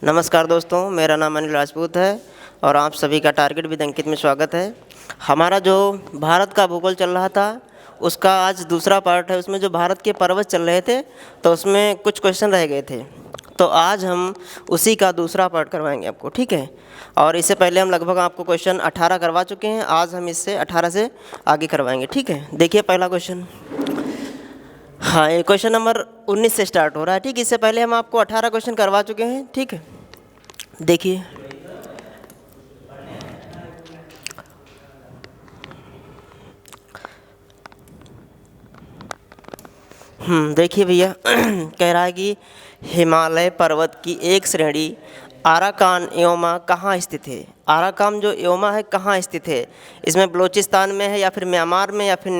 नमस्कार दोस्तों, मेरा नाम अनिल राजपूत है और आप सभी का टारगेट विद अंकित में स्वागत है। हमारा जो भारत का भूगोल चल रहा था उसका आज दूसरा पार्ट है। उसमें जो भारत के पर्वत चल रहे थे तो उसमें कुछ क्वेश्चन रह गए थे, तो आज हम उसी का दूसरा पार्ट करवाएंगे आपको, ठीक है। और इससे पहले हम लगभग आपको क्वेश्चन 18 करवा चुके हैं, आज हम इससे 18 से आगे करवाएंगे, ठीक है। देखिए पहला क्वेश्चन, हाँ ये क्वेश्चन नंबर 19 से स्टार्ट हो रहा है, ठीक। इससे पहले हम आपको 18 क्वेश्चन करवा चुके हैं, ठीक है। देखिए देखिए भैया कह रहा है कि हिमालय पर्वत की एक श्रेणी आराकान एओमा कहाँ स्थित है। आराकान जो एओमा है कहाँ स्थित है, इसमें बलूचिस्तान में है या फिर म्यांमार में या फिर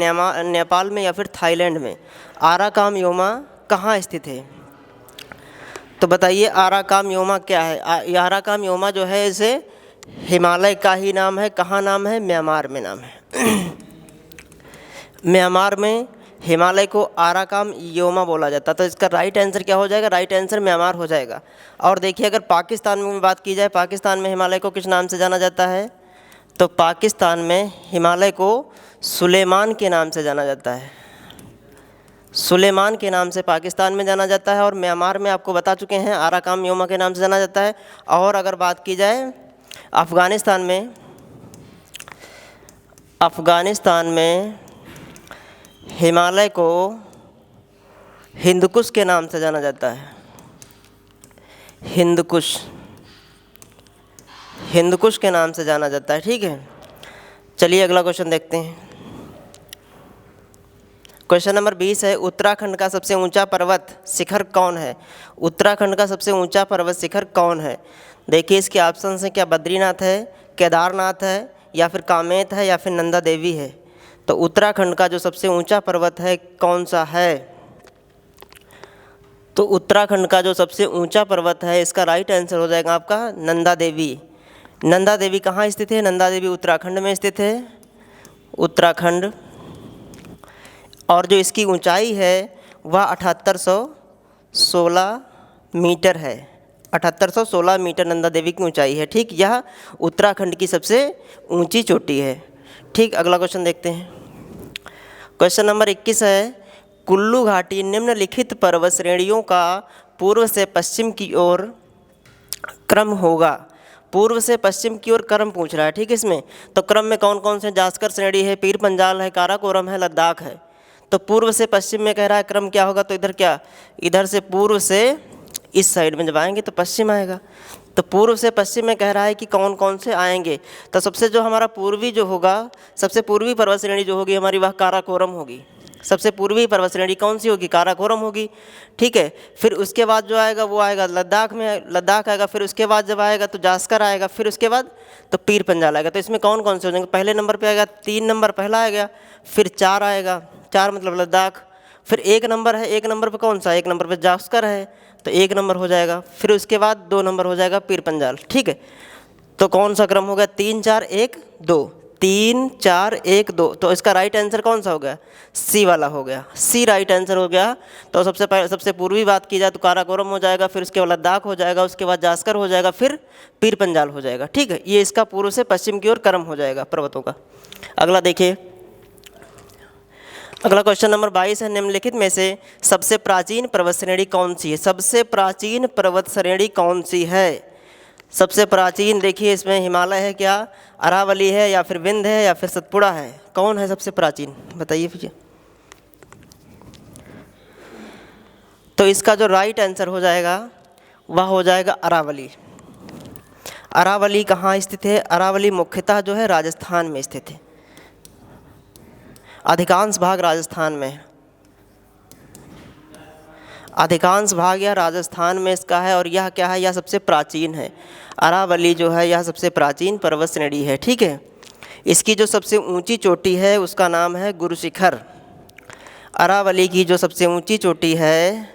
नेपाल में या फिर थाईलैंड में। आराकान एओमा कहाँ स्थित है, तो बताइए आराकान एओमा क्या है। आराकान एओमा जो है इसे हिमालय का ही नाम है, कहाँ नाम है, म्यांमार में नाम है। म्यांमार में हिमालय को आराकान एओमा बोला जाता, तो इसका राइट आंसर क्या हो जाएगा, राइट आंसर म्यांमार हो जाएगा। और देखिए अगर पाकिस्तान में बात की जाए, पाकिस्तान में हिमालय को किस नाम से जाना जाता है, तो पाकिस्तान में हिमालय को सुलेमान के नाम से जाना जाता है। सुलेमान के नाम से पाकिस्तान में जाना जाता है और म्यांमार में आपको बता चुके हैं आराकान एओमा के नाम से जाना जाता है। और अगर बात की जाए अफ़गानिस्तान में हिमालय को हिंदकुश के नाम से जाना जाता है। हिंदकुश के नाम से जाना जाता है, ठीक है। चलिए अगला क्वेश्चन देखते हैं। क्वेश्चन नंबर 20 है, उत्तराखंड का सबसे ऊंचा पर्वत शिखर कौन है। उत्तराखंड का सबसे ऊंचा पर्वत शिखर कौन है। देखिए इसके ऑप्शन हैं, क्या बद्रीनाथ है, केदारनाथ है या फिर कामेत है या फिर नंदा देवी है। तो उत्तराखंड का जो सबसे ऊंचा पर्वत है कौन सा है, तो उत्तराखंड का जो सबसे ऊंचा पर्वत है इसका राइट आंसर हो जाएगा आपका नंदा देवी। नंदा देवी कहाँ स्थित है, नंदा देवी उत्तराखंड में स्थित है, उत्तराखंड। और जो इसकी ऊंचाई है वह 7816 मीटर है। 7816 मीटर नंदा देवी की ऊंचाई है, ठीक। यह उत्तराखंड की सबसे ऊंची चोटी है, ठीक। अगला क्वेश्चन देखते हैं। क्वेश्चन नंबर 21 है, कुल्लू घाटी निम्नलिखित पर्वत श्रेणियों का पूर्व से पश्चिम की ओर क्रम होगा। पूर्व से पश्चिम की ओर क्रम पूछ रहा है, ठीक है। इसमें तो क्रम में कौन कौन से, जास्कर श्रेणी है, पीर पंजाल है, काराकोरम है, लद्दाख है। तो पूर्व से पश्चिम में कह रहा है क्रम क्या होगा, तो इधर से पूर्व से इस साइड में जब आएंगे तो पश्चिम आएगा। तो पूर्व से पश्चिम में कह रहा है कि कौन कौन से आएंगे, तो सबसे जो हमारा पूर्वी जो होगा, सबसे पूर्वी पर्वत श्रेणी जो होगी हमारी वह काराकोरम होगी। सबसे पूर्वी पर्वत श्रेणी कौन सी होगी, काराकोरम होगी, ठीक है। फिर उसके बाद जो आएगा वो आएगा लद्दाख में, लद्दाख आएगा। फिर उसके बाद जब आएगा तो जास्कर आएगा, फिर उसके बाद तो पीर पंजाल आएगा। तो इसमें कौन कौन से हो जाएंगे, पहले नंबर पे आएगा 3 नंबर पहला आएगा, फिर 4 आएगा, 4 मतलब लद्दाख। फिर 1 नंबर है, 1 नंबर पे कौन सा, 1 नंबर पे जास्कर है तो 1 नंबर हो जाएगा। फिर उसके बाद 2 नंबर हो जाएगा पीर पंजाल, ठीक है। तो कौन सा क्रम हो गया, 3 4 1 2, 3 4 1 2। तो इसका राइट आंसर कौन सा हो गया, सी वाला हो गया, सी राइट आंसर हो गया। तो सबसे पूर्वी बात की जाए तो काराकोरम हो जाएगा, फिर उसके बाद लद्दाख हो जाएगा, उसके बाद जास्कर हो जाएगा, फिर पीर पंजाल हो जाएगा, ठीक है। ये इसका पूर्व से पश्चिम की ओर क्रम हो जाएगा पर्वतों का। अगला देखिए, अगला क्वेश्चन नंबर 22 है, निम्नलिखित में से सबसे प्राचीन पर्वत श्रेणी कौन सी है। सबसे प्राचीन पर्वत श्रेणी कौन सी है, सबसे प्राचीन। देखिए इसमें हिमालय है क्या, अरावली है या फिर विंध्य है या फिर सतपुड़ा है, कौन है सबसे प्राचीन, बताइए भैया। तो इसका जो राइट आंसर हो जाएगा वह हो जाएगा अरावली। अरावली कहाँ स्थित है, अरावली मुख्यतः जो है राजस्थान में स्थित है, अधिकांश भाग राजस्थान में, अधिकांश भाग यह राजस्थान में इसका है। और यह क्या है, यह सबसे प्राचीन है। अरावली जो है यह सबसे प्राचीन पर्वत श्रेणी है, ठीक है। इसकी जो सबसे ऊंची चोटी है उसका नाम है गुरु शिखर। अरावली की जो सबसे ऊंची चोटी है,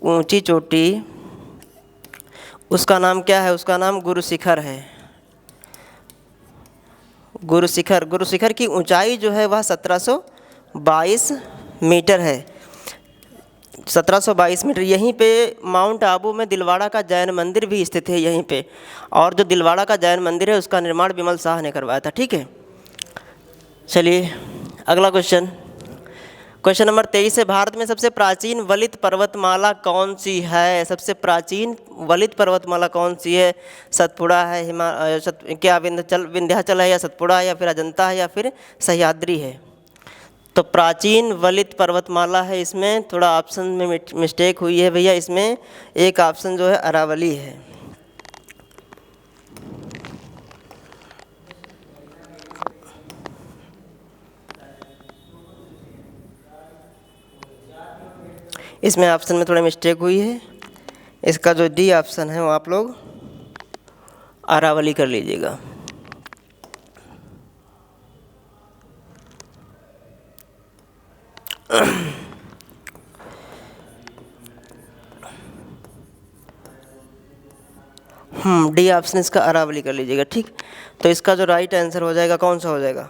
ऊंची चोटी, उसका नाम क्या है, उसका नाम गुरु शिखर है। गुरु शिखर की ऊंचाई जो है वह 1722 मीटर है। 1722 मीटर। यहीं पे माउंट आबू में दिलवाड़ा का जैन मंदिर भी स्थित है यहीं पे, और जो दिलवाड़ा का जैन मंदिर है उसका निर्माण विमल शाह ने करवाया था। ठीक है, चलिए अगला क्वेश्चन, क्वेश्चन नंबर 23 है, भारत में सबसे प्राचीन वलित पर्वतमाला कौन सी है? सबसे प्राचीन वलित पर्वतमाला कौन सी है? सतपुड़ा है, क्या विंध्याचल है, या सतपुड़ा, या फिर अजंता है, या फिर सह्याद्री है? तो प्राचीन वलित पर्वतमाला है। इसमें थोड़ा ऑप्शन में मिस्टेक हुई है भैया, इसमें एक ऑप्शन जो है अरावली है। इसमें ऑप्शन में थोड़ा मिस्टेक हुई है। इसका जो डी ऑप्शन है वो आप लोग अरावली कर लीजिएगा। डी ऑप्शन इसका अरावली कर लीजिएगा। ठीक, तो इसका जो राइट आंसर हो जाएगा कौन सा हो जाएगा?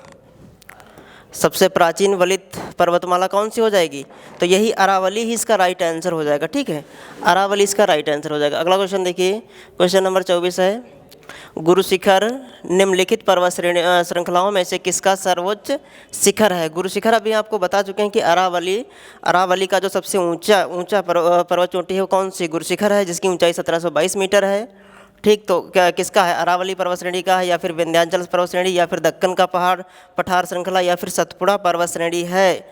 सबसे प्राचीन वलित पर्वतमाला कौन सी हो जाएगी? तो यही अरावली ही इसका राइट आंसर हो जाएगा। ठीक है, अरावली इसका राइट आंसर हो जाएगा। अगला क्वेश्चन देखिए, क्वेश्चन नंबर 24 है, गुरु शिखर निम्नलिखित पर्वत श्रृंखलाओं में से किसका सर्वोच्च शिखर है? गुरु शिखर अभी आपको बता चुके हैं कि अरावली का जो सबसे ऊंचा पर्वत चोटी है वो कौन सी गुरु शिखर है, जिसकी ऊंचाई 1722 मीटर है। ठीक, तो क्या किसका है? अरावली पर्वत श्रेणी का है, या फिर विंध्याचल पर्वत श्रेणी, या फिर दक्कन का पठार श्रृंखला, या फिर सतपुड़ा पर्वत श्रेणी है?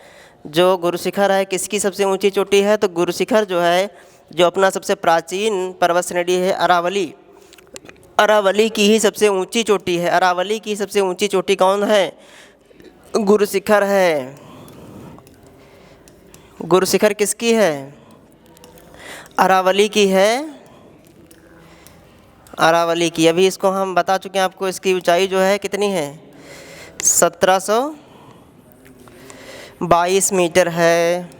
जो गुरु शिखर है किसकी सबसे ऊंची चोटी है? तो गुरु शिखर जो है, जो अपना सबसे प्राचीन पर्वत श्रेणी है अरावली की ही सबसे ऊंची चोटी है। अरावली की सबसे ऊंची चोटी कौन है? गुरु शिखर है। गुरु शिखर किसकी है? अरावली की है, अरावली की। अभी इसको हम बता चुके हैं आपको, इसकी ऊंचाई जो है कितनी है? 1722 मीटर है,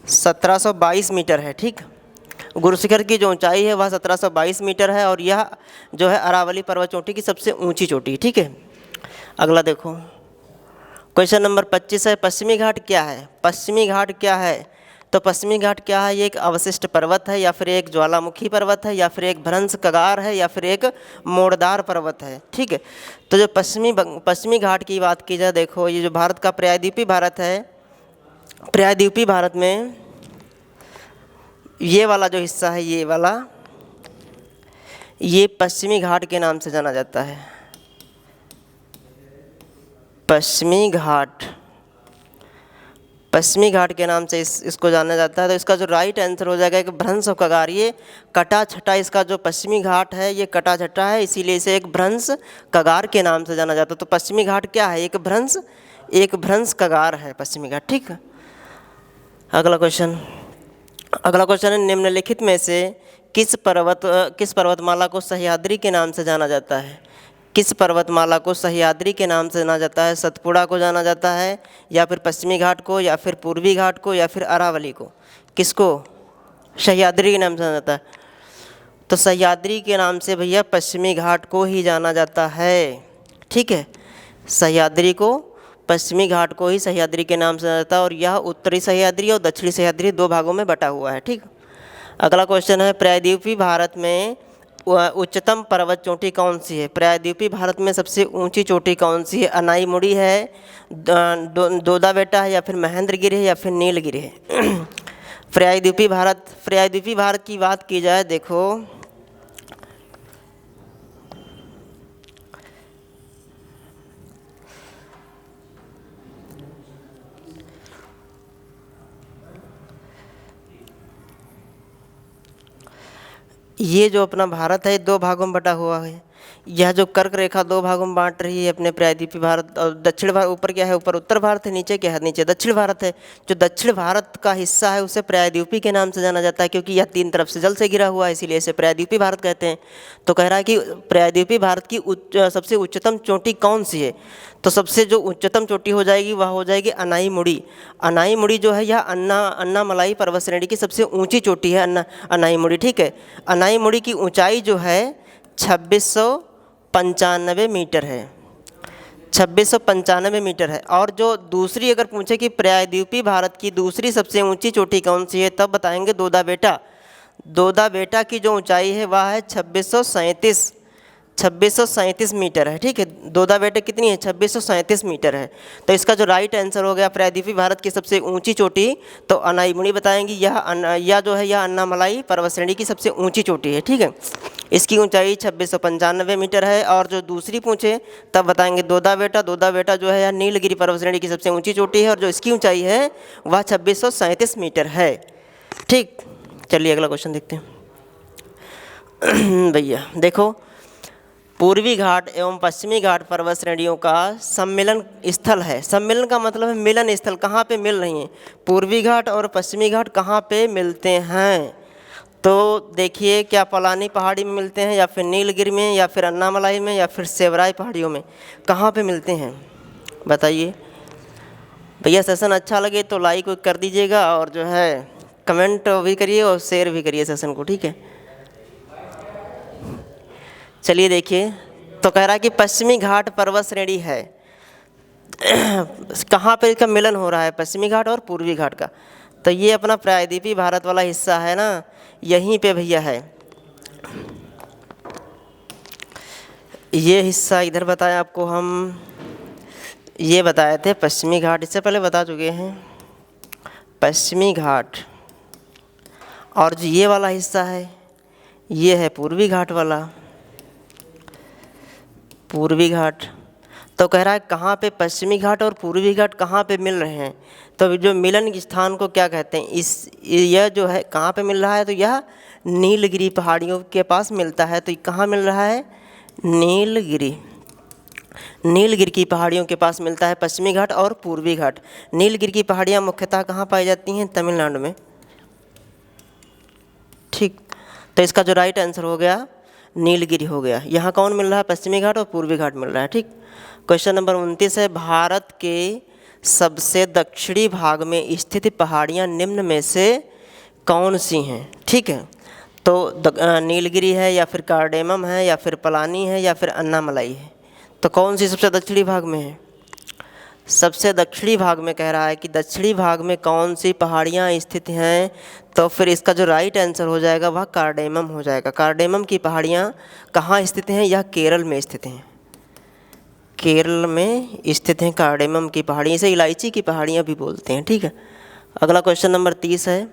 1722 मीटर है। ठीक, गुरु शिखर की जो ऊंचाई है वह 1722 मीटर है, और यह जो है अरावली पर्वत चोटी की सबसे ऊंची चोटी। ठीक है, अगला देखो, क्वेश्चन नंबर 25 है, पश्चिमी घाट क्या है? पश्चिमी घाट क्या है? तो पश्चिमी घाट क्या है? ये एक अवशिष्ट पर्वत है, या फिर एक ज्वालामुखी पर्वत है, या फिर एक भ्रंश कगार है, या फिर एक मोड़दार पर्वत है। ठीक है, तो जो पश्चिमी घाट की बात की जाए, देखो ये जो भारत का प्रायद्वीपीय भारत है, प्रायद्वीपीय भारत में ये वाला जो हिस्सा है, ये वाला, ये पश्चिमी घाट के नाम से जाना जाता है। पश्चिमी घाट के नाम से इसको जाना जाता है। तो इसका जो राइट आंसर हो जाएगा एक भ्रंश और कगार। ये कटा छटा, इसका जो पश्चिमी घाट है ये कटा छटा है, इसीलिए इसे एक भ्रंश कगार के नाम से जाना जाता है। तो पश्चिमी घाट क्या है? एक भ्रंश कगार है पश्चिमी घाट। ठीक, अगला क्वेश्चन है, निम्नलिखित में से किस पर्वतमाला को सह्याद्री के नाम से जाना जाता है? किस पर्वतमाला को सह्याद्री के नाम से जाना जाता है? सतपुड़ा को जाना जाता है, या फिर पश्चिमी घाट को, या फिर पूर्वी घाट को, या फिर अरावली को? किसको सह्याद्री के नाम से जाना जाता है? तो सह्याद्री के नाम से भैया पश्चिमी घाट को ही जाना जाता है। ठीक है, सह्याद्री को, पश्चिमी घाट को ही सह्याद्री के नाम से जाना जाता है, और यह उत्तरी सह्याद्री और दक्षिणी सह्याद्री दो भागों में बटा हुआ है। ठीक, अगला क्वेश्चन है, प्रायद्वीपीय भारत में उच्चतम पर्वत चोटी कौन सी है? प्रायद्वीपीय भारत में सबसे ऊंची चोटी कौन सी है? अनाईमुड़ी है, दोदा बेटा है, या फिर महेंद्रगिरी है, या फिर नीलगिरी है? प्रायद्वीपीय भारत की बात की जाए, देखो ये जो अपना भारत है दो भागों में बटा हुआ है। यह जो कर्क रेखा दो भागों में बांट रही है अपने प्रायद्वीपीय भारत, और दक्षिण भारत ऊपर क्या है? ऊपर उत्तर भारत है, नीचे क्या है? नीचे दक्षिण भारत है। जो दक्षिण भारत का हिस्सा है उसे प्रायद्वीपीय के नाम से जाना जाता है, क्योंकि यह तीन तरफ से जल से घिरा हुआ है, इसीलिए इसे प्रायद्वीपीय भारत कहते हैं। तो कह रहा है कि प्रायद्वीपीय भारत की सबसे उच्चतम चोटी कौन सी है? तो सबसे जो उच्चतम चोटी हो जाएगी वह हो जाएगी अनाईमुड़ी। अनाईमुड़ी जो है यह अन्नामलाई पर्वत श्रेणी की सबसे ऊंची चोटी है, अनाईमुड़ी। ठीक है, अनाईमुड़ी की ऊंचाई जो है 2695 मीटर है। 2695 मीटर है। और जो दूसरी अगर पूछे कि प्रायद्वीपीय भारत की दूसरी सबसे ऊंची चोटी कौन सी है, तब बताएंगे दोदा बेटा। दोदा बेटा की जो ऊंचाई है वह है 2637 मीटर है। ठीक है, दोदा बेटा कितनी है? 2637 मीटर है। तो इसका जो राइट आंसर हो गया प्रायद्वीपीय भारत की सबसे ऊंची चोटी, तो अनाईमुड़ी बताएंगी। यह जो है यह अन्नामलाई पर्वत श्रेणी की सबसे ऊंची चोटी है। ठीक है, इसकी ऊंचाई 2695 मीटर है। और जो दूसरी पूछे तब बताएंगे दोदा बेटा। दोदा बेटा जो है यह नीलगिरी पर्वत श्रेणी की सबसे ऊंची चोटी है, और जो इसकी ऊंचाई है वह 2637 मीटर है। ठीक, चलिए अगला क्वेश्चन देखते हैं। भैया देखो, पूर्वी घाट एवं पश्चिमी घाट पर्वत श्रेणियों का सम्मेलन स्थल है। सम्मेलन का मतलब है मिलन स्थल, कहाँ पे मिल रही हैं? पूर्वी घाट और पश्चिमी घाट कहाँ पे मिलते हैं? तो देखिए, क्या पलानी पहाड़ी में मिलते हैं, या फिर नीलगिरी में, या फिर अन्नामलाई में, या फिर सेवराई पहाड़ियों में? कहाँ पे मिलते हैं बताइए भैया। सेशन अच्छा लगे तो लाइक कर दीजिएगा, और जो है कमेंट भी करिए और शेयर भी करिए सेशन को। ठीक है, चलिए देखिए, तो कह रहा है कि पश्चिमी घाट पर्वत श्रेणी है। कहाँ पे इसका मिलन हो रहा है? पश्चिमी घाट और पूर्वी घाट का। तो ये अपना प्रायद्वीपीय भारत वाला हिस्सा है ना, यहीं पे भैया है। ये हिस्सा इधर बताया आपको हम, ये बताए थे पश्चिमी घाट, इससे पहले बता चुके हैं पश्चिमी घाट। और जो ये वाला हिस्सा है ये है पूर्वी घाट वाला, पूर्वी घाट। तो कह रहा है कहाँ पे पश्चिमी घाट और पूर्वी घाट कहाँ पे मिल रहे हैं? तो जो मिलन स्थान को क्या कहते हैं? यह जो है कहाँ पे मिल रहा है? तो यह नीलगिरी पहाड़ियों के पास मिलता है। तो कहाँ मिल रहा है? नीलगिरी की पहाड़ियों के पास मिलता है पश्चिमी घाट और पूर्वी घाट। नीलगिरी की पहाड़ियाँ मुख्यतः कहाँ पाई जाती हैं? तमिलनाडु में। ठीक, तो इसका जो राइट आंसर हो गया नीलगिरी हो गया। यहाँ कौन मिल रहा है? पश्चिमी घाट और पूर्वी घाट मिल रहा है। ठीक, क्वेश्चन नंबर 29 है, भारत के सबसे दक्षिणी भाग में स्थित पहाड़ियाँ निम्न में से कौन सी हैं? ठीक है, तो नीलगिरी है, या फिर कार्डेमम है, या फिर पलानी है, या फिर अन्नामलाई है? तो कौन सी सबसे दक्षिणी भाग में है? सबसे दक्षिणी भाग में कह रहा है कि दक्षिणी भाग में कौन सी पहाड़ियाँ स्थित हैं? तो फिर इसका जो राइट आंसर हो जाएगा वह कार्डेमम हो जाएगा। कार्डेमम की पहाड़ियाँ कहाँ स्थित हैं? यह केरल में स्थित हैं। केरल में स्थित हैं कार्डेमम की पहाड़ियाँ। इसे इलायची की पहाड़ियाँ भी बोलते हैं। ठीक है, अगला क्वेश्चन नंबर 30 है।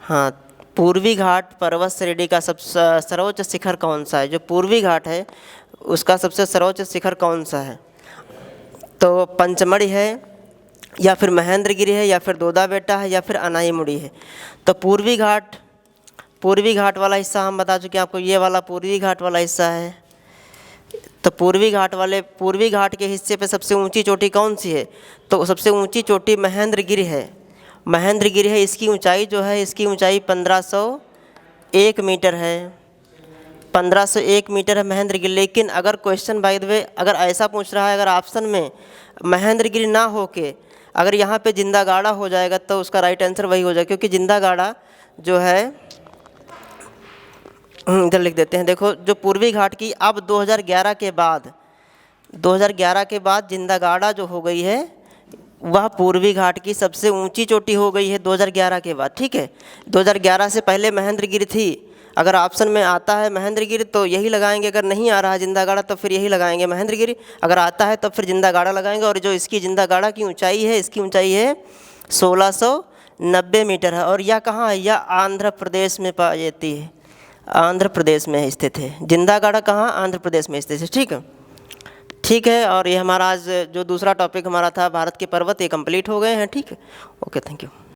हाँ, पूर्वी घाट पर्वत श्रेणी का सबसे सर्वोच्च शिखर कौन सा है? जो पूर्वी घाट है उसका सबसे सर्वोच्च शिखर कौन सा है? तो पंचमढ़ी है, या फिर महेंद्रगिरी है, या फिर दोदा बेटा है, या फिर अनाईमुड़ी है? तो पूर्वी घाट वाला हिस्सा हम बता चुके हैं आपको, ये वाला पूर्वी घाट वाला हिस्सा है। तो पूर्वी घाट के हिस्से पे सबसे ऊंची चोटी कौन सी है? तो सबसे ऊंची चोटी महेंद्रगिरी है। इसकी ऊंचाई जो है, इसकी ऊंचाई 1501 मीटर है। 1501 मीटर है महेंद्रगिरी। लेकिन अगर क्वेश्चन बाय द वे अगर ऐसा पूछ रहा है, अगर ऑप्शन में महेंद्रगिरी ना हो के अगर यहाँ पे जिंदागाड़ा हो जाएगा, तो उसका राइट आंसर वही हो जाएगा, क्योंकि जिंदागाड़ा जो है, इधर लिख देते हैं। देखो, जो पूर्वी घाट की अब 2011 के बाद जिंदागाड़ा जो हो गई है वह पूर्वी घाट की सबसे ऊंची चोटी हो गई है 2011 के बाद। ठीक है, 2011 से पहले महेंद्रगिरी थी। अगर ऑप्शन में आता है महेंद्रगिरी तो यही लगाएंगे, अगर नहीं आ रहा है जिंदागाड़ा तो फिर यही लगाएंगे महेंद्रगिरी, अगर आता है तो फिर जिंदागाड़ा लगाएंगे। और जो इसकी जिंदागाड़ा की ऊंचाई है, इसकी ऊंचाई है 1690 मीटर है। और यह कहाँ है? यह आंध्र प्रदेश में पाई जाती है, आंध्र प्रदेश में स्थित है। जिंदागाड़ा कहाँ? आंध्र प्रदेश में स्थित है। ठीक है, और ये हमारा आज जो दूसरा टॉपिक हमारा था भारत के पर्वत, ये कंप्लीट हो गए हैं। ठीक है, ओके, थैंक यू।